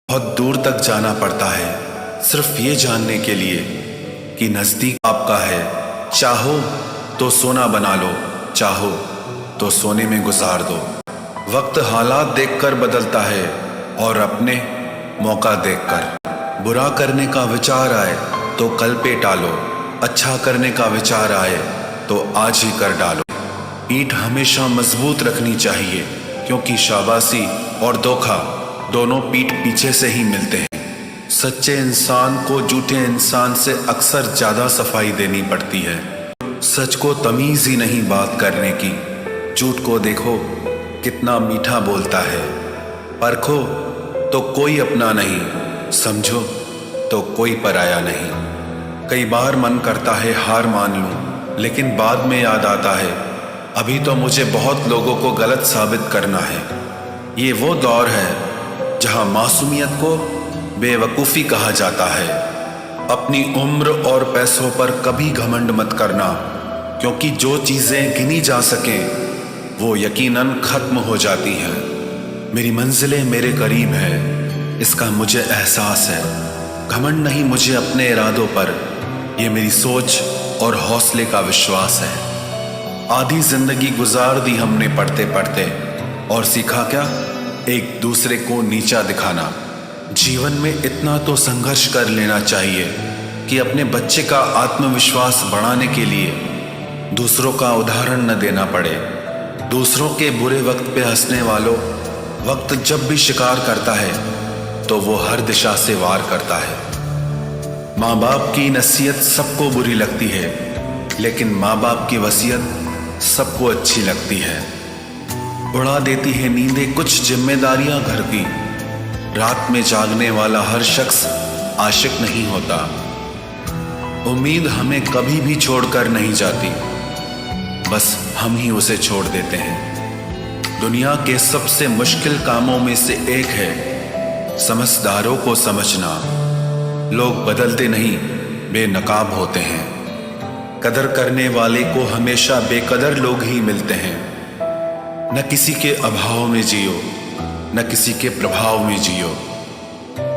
बहुत दूर तक जाना पड़ता है सिर्फ ये जानने के लिए कि नज़दीक आपका है। चाहो तो सोना बना लो, चाहो तो सोने में गुजार दो। वक्त हालात देखकर बदलता है और अपने मौका देखकर। बुरा करने का विचार आए तो कल पे टालो, अच्छा करने का विचार आए तो आज ही कर डालो। पीठ हमेशा मजबूत रखनी चाहिए क्योंकि शाबाशी और धोखा दोनों पीठ पीछे से ही मिलते हैं। सच्चे इंसान को झूठे इंसान से अक्सर ज्यादा सफाई देनी पड़ती है। सच को तमीज ही नहीं बात करने की, झूठ को देखो कितना मीठा बोलता है। परखो तो कोई अपना नहीं, समझो तो कोई पराया नहीं। कई बार मन करता है हार मान लूं, लेकिन बाद में याद आता है अभी तो मुझे बहुत लोगों को गलत साबित करना है। ये वो दौर है जहां मासूमियत को बेवकूफ़ी कहा जाता है। अपनी उम्र और पैसों पर कभी घमंड मत करना, क्योंकि जो चीज़ें गिनी जा सके वो यकीनन ख़त्म हो जाती हैं। मेरी मंजिलें मेरे करीब है, इसका मुझे एहसास है। घमंड नहीं मुझे अपने इरादों पर, ये मेरी सोच और हौसले का विश्वास है। आधी जिंदगी गुजार दी हमने पढ़ते पढ़ते, और सीखा क्या? एक दूसरे को नीचा दिखाना। जीवन में इतना तो संघर्ष कर लेना चाहिए कि अपने बच्चे का आत्मविश्वास बढ़ाने के लिए दूसरों का उदाहरण न देना पड़े। दूसरों के बुरे वक्त पे हंसने वालों, वक्त जब भी शिकार करता है तो वो हर दिशा से वार करता है। माँ बाप की नसीहत सबको बुरी लगती है, लेकिन माँ बाप की वसीयत सबको अच्छी लगती है। उड़ा देती है नींदें कुछ जिम्मेदारियां घर की। रात में जागने वाला हर शख्स आशिक नहीं होता। उम्मीद हमें कभी भी छोड़कर नहीं जाती, बस हम ही उसे छोड़ देते हैं। दुनिया के सबसे मुश्किल कामों में से एक है समझदारों को समझना। लोग बदलते नहीं, बेनकाब होते हैं। कदर करने वाले को हमेशा बेकदर लोग ही मिलते हैं। न किसी के अभाव में जियो, न किसी के प्रभाव में जियो।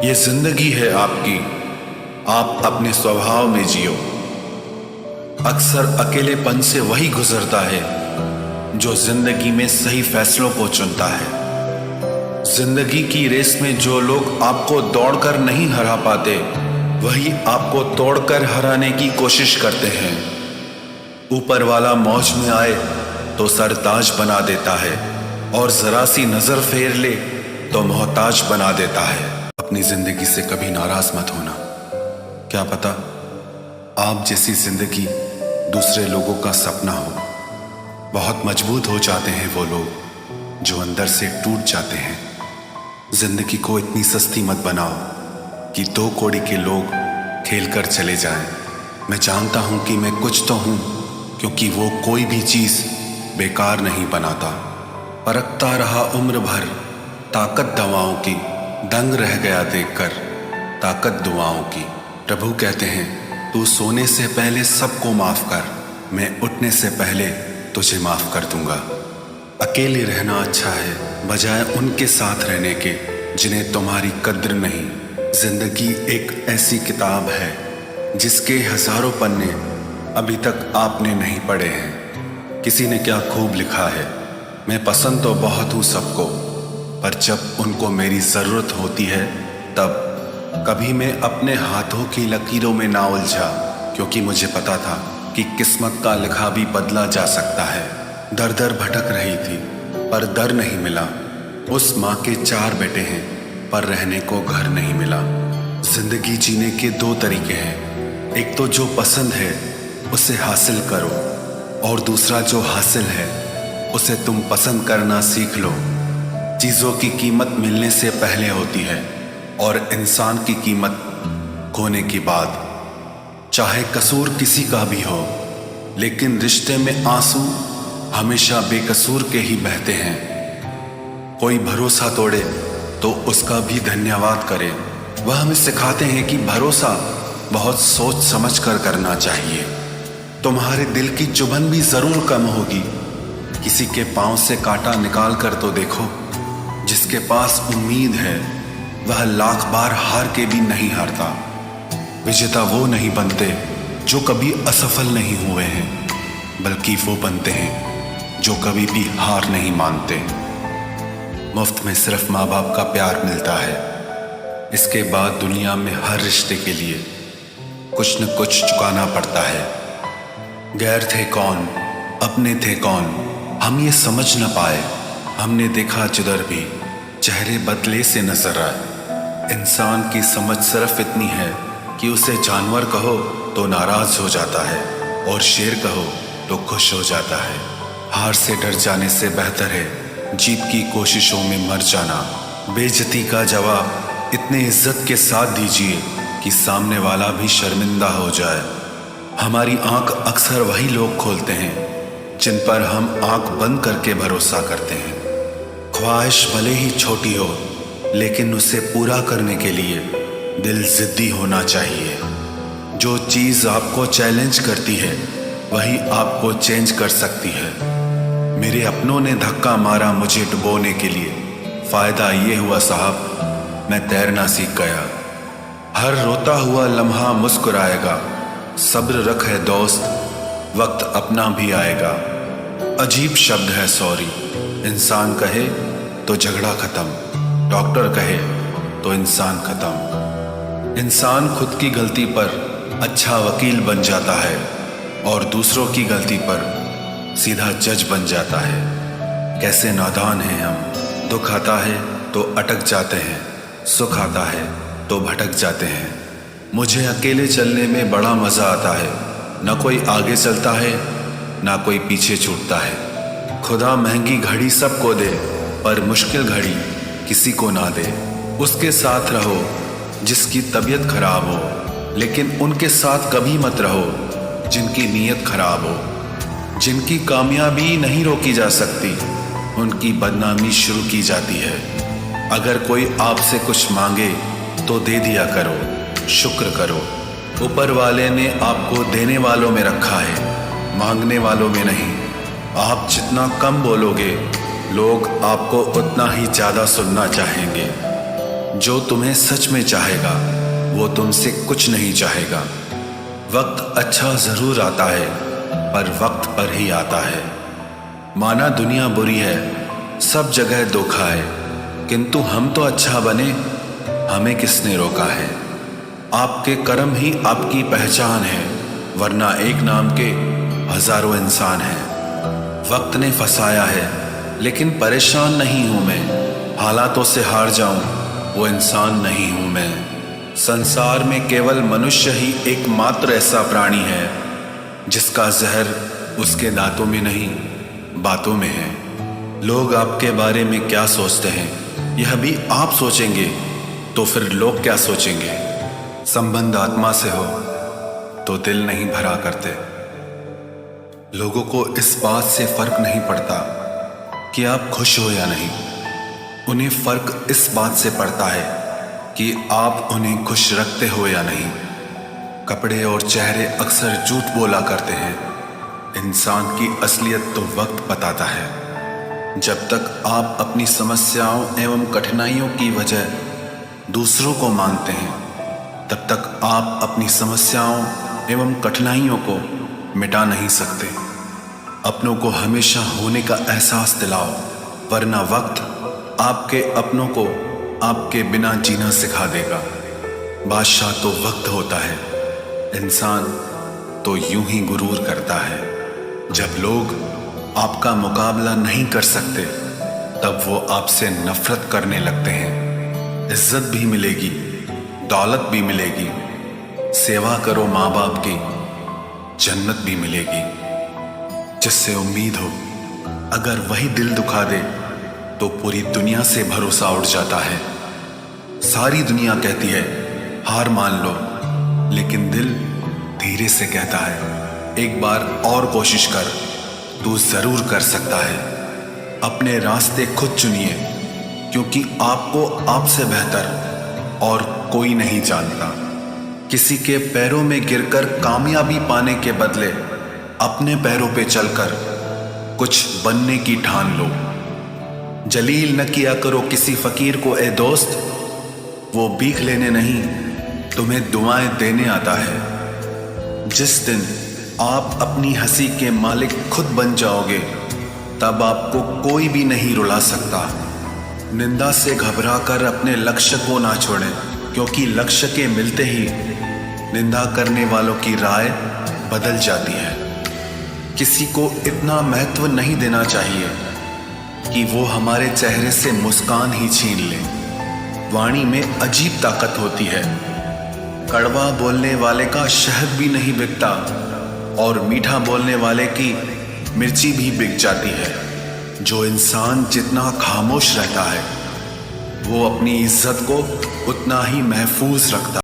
ये जिंदगी है आपकी, आप अपने स्वभाव में जियो। अक्सर अकेलेपन से वही गुजरता है जो जिंदगी में सही फैसलों को चुनता है। जिंदगी की रेस में जो लोग आपको दौड़कर नहीं हरा पाते, वही आपको तोड़कर हराने की कोशिश करते हैं। ऊपर वाला मौज में आए तो सरताज बना देता है, और जरा सी नजर फेर ले तो मोहताज बना देता है। अपनी जिंदगी से कभी नाराज मत होना। क्या पता आप जैसी जिंदगी दूसरे लोगों का सपना हो। बहुत मजबूत हो जाते हैं वो लोग जो अंदर से टूट जाते हैं। जिंदगी को इतनी सस्ती मत बनाओ कि दो कौड़ी के लोग खेल कर चले जाएं। मैं जानता हूं कि मैं कुछ तो हूं, क्योंकि वो कोई भी चीज बेकार नहीं बनाता। परखता रहा उम्र भर ताकत दवाओं की, दंग रह गया देखकर ताकत दुआओं की। प्रभु कहते हैं तू सोने से पहले सबको माफ कर, मैं उठने से पहले तुझे माफ कर दूंगा। अकेले रहना अच्छा है बजाय उनके साथ रहने के जिन्हें तुम्हारी कद्र नहीं। जिंदगी एक ऐसी किताब है जिसके हजारों पन्ने अभी तक आपने नहीं पढ़े हैं। किसी ने क्या खूब लिखा है, मैं पसंद तो बहुत हूँ सबको, पर जब उनको मेरी ज़रूरत होती है तब। कभी मैं अपने हाथों की लकीरों में ना उलझा, क्योंकि मुझे पता था कि किस्मत का लिखा भी बदला जा सकता है। दर दर भटक रही थी पर दर नहीं मिला। उस माँ के 4 बेटे हैं पर रहने को घर नहीं मिला। जिंदगी जीने के 2 तरीके हैं, एक तो जो पसंद है उसे हासिल करो, और दूसरा जो हासिल है उसे तुम पसंद करना सीख लो। चीज़ों की कीमत मिलने से पहले होती है और इंसान की कीमत खोने के बाद। चाहे कसूर किसी का भी हो, लेकिन रिश्ते में आंसू हमेशा बेकसूर के ही बहते हैं। कोई भरोसा तोड़े तो उसका भी धन्यवाद करे। वह हमें सिखाते हैं कि भरोसा बहुत सोच समझ कर करना चाहिए। तुम्हारे दिल की चुभन भी जरूर कम होगी। किसी के पांव से कांटा निकाल कर तो देखो। जिसके पास उम्मीद है वह लाख बार हार के भी नहीं हारता। विजेता वो नहीं बनते जो कभी असफल नहीं हुए हैं, बल्कि वो बनते हैं जो कभी भी हार नहीं मानते। मुफ्त में सिर्फ माँ बाप का प्यार मिलता है। इसके बाद दुनिया में हर रिश्ते के लिए कुछ न कुछ चुकाना पड़ता है। गैर थे कौन, अपने थे कौन, हम ये समझ न पाए। हमने देखा जिधर भी चेहरे बदले से नजर आए। इंसान की समझ सिर्फ इतनी है कि उसे जानवर कहो तो नाराज हो जाता है और शेर कहो तो खुश हो जाता है। हार से डर जाने से बेहतर है जीत की कोशिशों में मर जाना। बेइज्जती का जवाब इतने इज्जत के साथ दीजिए कि सामने वाला भी शर्मिंदा हो जाए। हमारी आंख अक्सर वही लोग खोलते हैं जिन पर हम आंख बंद करके भरोसा करते हैं। ख्वाहिश भले ही छोटी हो, लेकिन उसे पूरा करने के लिए दिल जिद्दी होना चाहिए। जो चीज़ आपको चैलेंज करती है वही आपको चेंज कर सकती है। मेरे अपनों ने धक्का मारा मुझे डुबोने के लिए। फ़ायदा ये हुआ साहब, मैं तैरना सीख गया। हर रोता हुआ लम्हा मुस्कुराएगा। सब्र रख है दोस्त, वक्त अपना भी आएगा। अजीब शब्द है सॉरी। इंसान कहे तो झगड़ा खत्म, डॉक्टर कहे तो इंसान खत्म। इंसान खुद की गलती पर अच्छा वकील बन जाता है और दूसरों की गलती पर सीधा जज बन जाता है। कैसे नादान हैं हम। दुख आता है तो अटक जाते हैं, सुख आता है तो भटक जाते हैं। मुझे अकेले चलने में बड़ा मज़ा आता है। ना कोई आगे चलता है ना कोई पीछे छूटता है। खुदा महंगी घड़ी सबको दे, पर मुश्किल घड़ी किसी को ना दे। उसके साथ रहो जिसकी तबीयत खराब हो, लेकिन उनके साथ कभी मत रहो जिनकी नीयत खराब हो। जिनकी कामयाबी नहीं रोकी जा सकती, उनकी बदनामी शुरू की जाती है। अगर कोई आपसे कुछ मांगे तो दे दिया करो, शुक्र करो। ऊपर वाले ने आपको देने वालों में रखा है, मांगने वालों में नहीं। आप जितना कम बोलोगे, लोग आपको उतना ही ज़्यादा सुनना चाहेंगे। जो तुम्हें सच में चाहेगा वो तुमसे कुछ नहीं चाहेगा। वक्त अच्छा ज़रूर आता है, पर वक्त पर ही आता है। माना दुनिया बुरी है, सब जगह धोखा है, किंतु हम तो अच्छा बने, हमें किसने रोका है। आपके कर्म ही आपकी पहचान है, वरना एक नाम के हजारों इंसान हैं। वक्त ने फंसाया है, लेकिन परेशान नहीं हूं मैं। हालातों से हार जाऊं वो इंसान नहीं हूं मैं। संसार में केवल मनुष्य ही एकमात्र ऐसा प्राणी है जिसका जहर उसके दांतों में नहीं, बातों में है। लोग आपके बारे में क्या सोचते हैं यह भी आप सोचेंगे तो फिर लोग क्या सोचेंगे। संबंध आत्मा से हो तो दिल नहीं भरा करते। लोगों को इस बात से फर्क नहीं पड़ता कि आप खुश हो या नहीं। उन्हें फर्क इस बात से पड़ता है कि आप उन्हें खुश रखते हो या नहीं। कपड़े और चेहरे अक्सर झूठ बोला करते हैं। इंसान की असलियत तो वक्त बताता है। जब तक आप अपनी समस्याओं एवं कठिनाइयों की वजह दूसरों को मानते हैं, तब तक आप अपनी समस्याओं एवं कठिनाइयों को मिटा नहीं सकते। अपनों को हमेशा होने का एहसास दिलाओ, वरना वक्त आपके अपनों को आपके बिना जीना सिखा देगा। बादशाह तो वक्त होता है, इंसान तो यूं ही गुरूर करता है। जब लोग आपका मुकाबला नहीं कर सकते, तब वो आपसे नफरत करने लगते हैं। इज्जत भी मिलेगी, दौलत भी मिलेगी। सेवा करो माँ बाप की, जन्नत भी मिलेगी। जिससे उम्मीद हो, अगर वही दिल दुखा दे तो पूरी दुनिया से भरोसा उठ जाता है। सारी दुनिया कहती है हार मान लो, लेकिन दिल धीरे से कहता है एक बार और कोशिश कर, तू जरूर कर सकता है। अपने रास्ते खुद चुनिए, क्योंकि आपको आपसे बेहतर और कोई नहीं जानता। किसी के पैरों में गिरकर कामयाबी पाने के बदले अपने पैरों पे चलकर कुछ बनने की ठान लो। जलील न किया करो किसी फकीर को ए दोस्त, वो भीख लेने नहीं, तुम्हें दुआएं देने आता है। जिस दिन आप अपनी हंसी के मालिक खुद बन जाओगे, तब आपको कोई भी नहीं रुला सकता। निंदा से घबराकर अपने लक्ष्य को ना छोड़ें, क्योंकि लक्ष्य के मिलते ही निंदा करने वालों की राय बदल जाती है। किसी को इतना महत्व नहीं देना चाहिए कि वो हमारे चेहरे से मुस्कान ही छीन ले। वाणी में अजीब ताकत होती है। कड़वा बोलने वाले का शहद भी नहीं बिकता और मीठा बोलने वाले की मिर्ची भी बिक जाती है। जो इंसान जितना खामोश रहता है, वो अपनी इज्जत को उतना ही महफूज रखता है।